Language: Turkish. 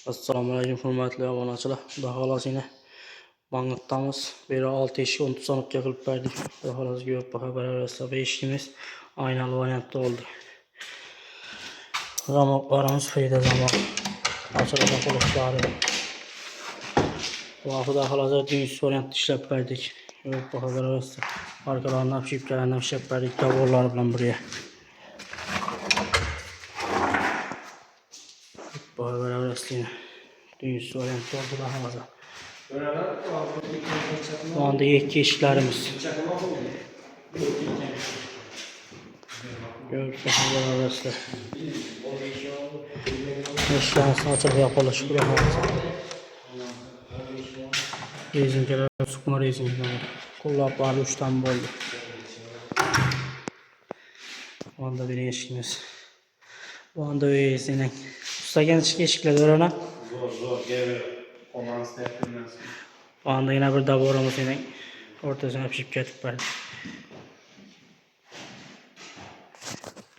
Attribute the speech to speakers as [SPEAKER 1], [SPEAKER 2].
[SPEAKER 1] Assalomualaykum hurmatli obunachilar. Xudo xolasa yine Bangladeş'tamiz. Beri 6 eshik 10 sanıpga qilib berdik. Xudo xolasa ko'p xabar bersa eshikimiz aynalı variantda oldu. Zamoqlarimiz Frida zamoq. Açılgan qulflari. Bu xudo xolasa düz variantda ishlab berdik. Ko'p xabar bersa arkalarından şipkalarından ishlab berdik. Davorlar bilan buraya. Bu xabar bersa düz variantda oldu da xolasa. Bu anda iki eşiklerimiz. Görürsünüz arkadaşlar. Eşiklerimiz açılıp yapılır. Şuraya rezinkeler, sıkma rezinkeler. Kulakları 3 tane oldu. Bu anda bir eşikimiz. Bu anda bir eşikler. Usta genç eşikler var ona.
[SPEAKER 2] Zor gel. Ondan
[SPEAKER 1] Bu anda yine bir davarımız yine ortasına pişip ketip verdi.